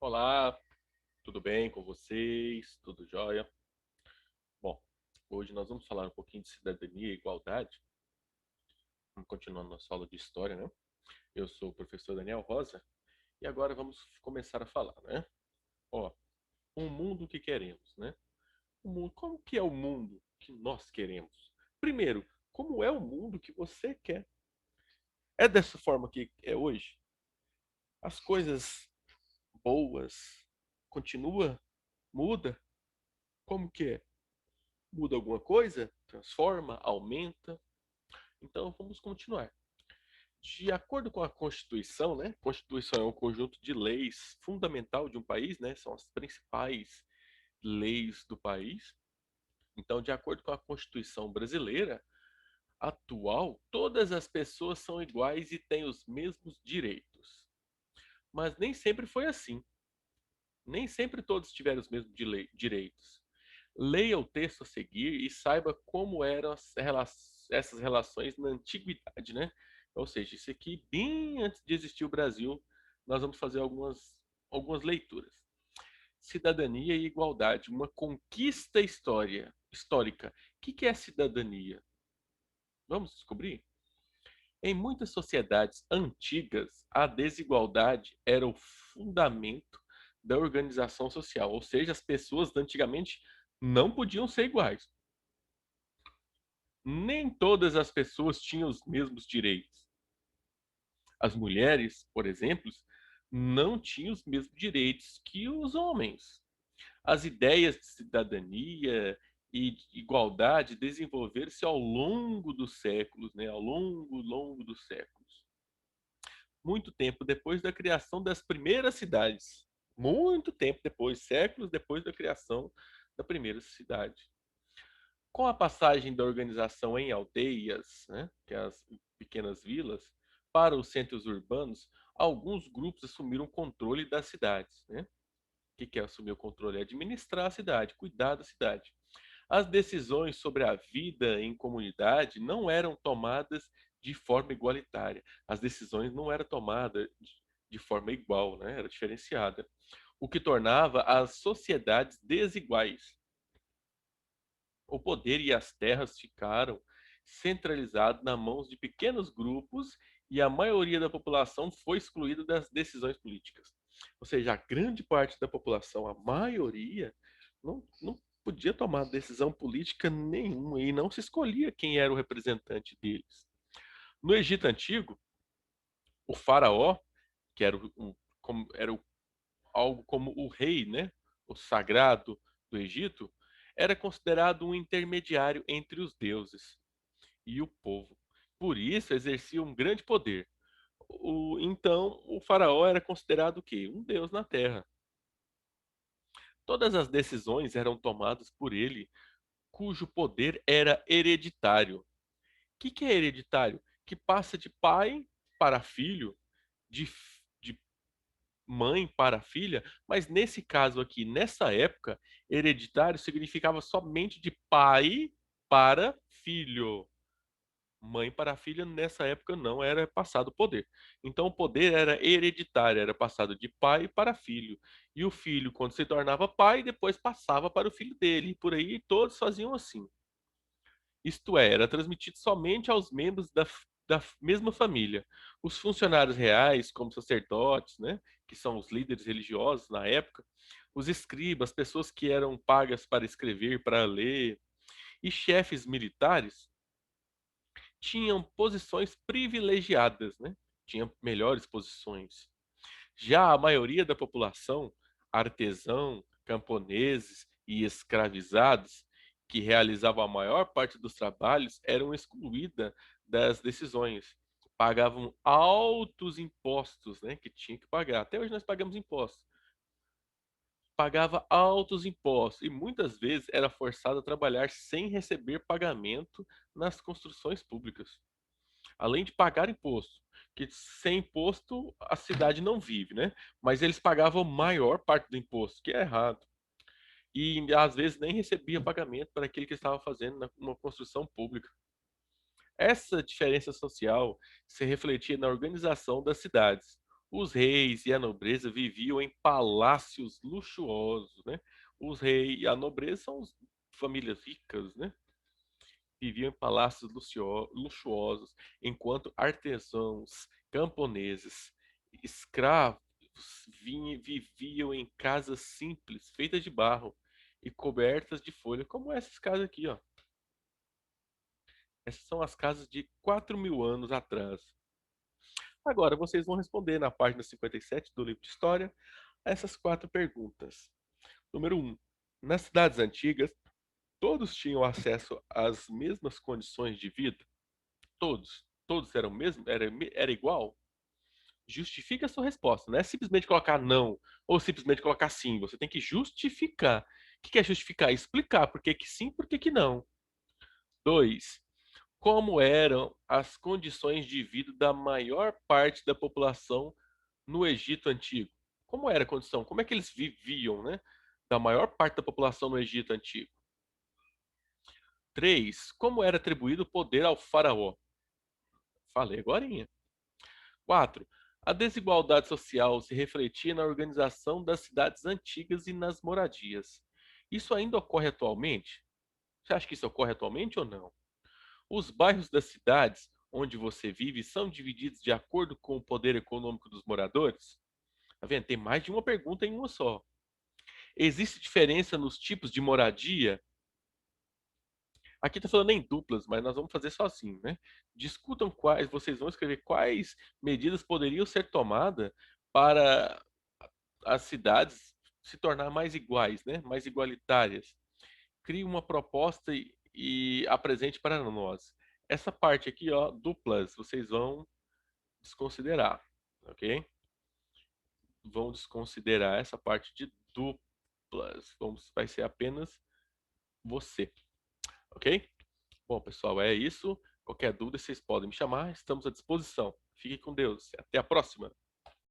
Olá, tudo bem com vocês? Tudo jóia? Bom, hoje nós vamos falar um pouquinho de cidadania e igualdade. Vamos continuar nossa aula de história, né? Eu sou o professor Daniel Rosa e agora vamos começar a falar, né? Ó, um mundo que queremos, né? Como que é o mundo que nós queremos? Primeiro, como é o mundo que você quer? É dessa forma que é hoje? As coisas boas continua? Muda? Como que é? Muda alguma coisa? Transforma? Aumenta? Então vamos continuar. De acordo com a Constituição, né? Constituição é um conjunto de leis fundamental de um país, né? São as principais leis do país. Então, de acordo com a Constituição brasileira atual, todas as pessoas são iguais e têm os mesmos direitos. Mas nem sempre foi assim. Nem sempre todos tiveram os mesmos direitos. Leia o texto a seguir e saiba como eram essas relações na antiguidade, né? Ou seja, isso aqui, bem antes de existir o Brasil, nós vamos fazer algumas leituras. Cidadania e igualdade, uma conquista histórica. O que é cidadania? Vamos descobrir? Em muitas sociedades antigas, a desigualdade era o fundamento da organização social, ou seja, as pessoas antigamente não podiam ser iguais. Nem todas as pessoas tinham os mesmos direitos. As mulheres, por exemplo, não tinham os mesmos direitos que os homens. As ideias de cidadania e de igualdade desenvolveram-se ao longo dos séculos, né? Ao longo dos séculos. Muito tempo depois da criação das primeiras cidades. Muito tempo depois, séculos depois da criação da primeira cidade. Com a passagem da organização em aldeias, né, que é as pequenas vilas, para os centros urbanos, alguns grupos assumiram o controle das cidades. Né? O que é assumir o controle? É administrar a cidade, cuidar da cidade. As decisões sobre a vida em comunidade não eram tomadas de forma igualitária. As decisões não eram tomadas de forma igual, né? Era diferenciada. O que tornava as sociedades desiguais. O poder e as terras ficaram centralizados nas mãos de pequenos grupos e a maioria da população foi excluída das decisões políticas. Ou seja, a grande parte da população, a maioria, não podia tomar decisão política nenhuma e não se escolhia quem era o representante deles. No Egito Antigo, o faraó, que era, algo como o rei, né, o sagrado do Egito, era considerado um intermediário entre os deuses e o povo. Por isso, exercia um grande poder. Então, o faraó era considerado o quê? Um deus na terra. Todas as decisões eram tomadas por ele, cujo poder era hereditário. O que é hereditário? Que passa de pai para filho, de mãe para filha, mas nesse caso aqui, nessa época, hereditário significava somente de pai para filho. Mãe para filha, nessa época, não era passado o poder. Então, o poder era hereditário, era passado de pai para filho. E o filho, quando se tornava pai, depois passava para o filho dele. E por aí todos faziam assim. Isto é, era transmitido somente aos membros da mesma família. Os funcionários reais, como sacerdotes, né, que são os líderes religiosos na época, os escribas, pessoas que eram pagas para escrever, para ler, e chefes militares, tinham posições privilegiadas, né? Tinham melhores posições. Já a maioria da população, artesão, camponeses e escravizados, que realizavam a maior parte dos trabalhos, eram excluídas das decisões. Pagavam altos impostos, né, que tinha que pagar. Até hoje nós pagamos impostos. Pagava altos impostos e muitas vezes era forçado a trabalhar sem receber pagamento nas construções públicas. Além de pagar imposto, que sem imposto a cidade não vive, né? Mas eles pagavam a maior parte do imposto, que é errado. E às vezes nem recebia pagamento para aquilo que estava fazendo numa construção pública. Essa diferença social se refletia na organização das cidades. Os reis e a nobreza viviam em palácios luxuosos, né? Os reis e a nobreza são famílias ricas, né? Viviam em palácios luxuosos, enquanto artesãos, camponeses, escravos viviam em casas simples, feitas de barro e cobertas de folha, como essas casas aqui, ó. Essas são as casas de 4.000 anos atrás. Agora, vocês vão responder na página 57 do livro de História essas quatro perguntas. Número 1. Nas cidades antigas, todos tinham acesso às mesmas condições de vida? Todos? Todos eram mesmo? Era igual? Justifique a sua resposta. Não é simplesmente colocar não ou simplesmente colocar sim. Você tem que justificar. O que é justificar? Explicar por que que sim, por que que não. 2. Como eram as condições de vida da maior parte da população no Egito Antigo? Como era a condição? Como é que eles viviam, né? Da maior parte da população no Egito Antigo. 3. Como era atribuído o poder ao faraó? Falei agorinha. 4. A desigualdade social se refletia na organização das cidades antigas e nas moradias. Isso ainda ocorre atualmente? Você acha que isso ocorre atualmente ou não? Os bairros das cidades onde você vive são divididos de acordo com o poder econômico dos moradores? Tá vendo? Tem mais de uma pergunta em uma só. Existe diferença nos tipos de moradia? Aqui está falando em duplas, mas nós vamos fazer sozinho, né? Discutam quais, vocês vão escrever quais medidas poderiam ser tomadas para as cidades se tornar mais iguais, né? Mais igualitárias. Crie uma proposta e apresente para nós. Essa parte aqui, ó, duplas, vocês vão desconsiderar, ok? Vão desconsiderar essa parte de duplas. Vai ser apenas você, ok? Bom, pessoal, é isso. Qualquer dúvida, vocês podem me chamar. Estamos à disposição. Fique com Deus. Até a próxima.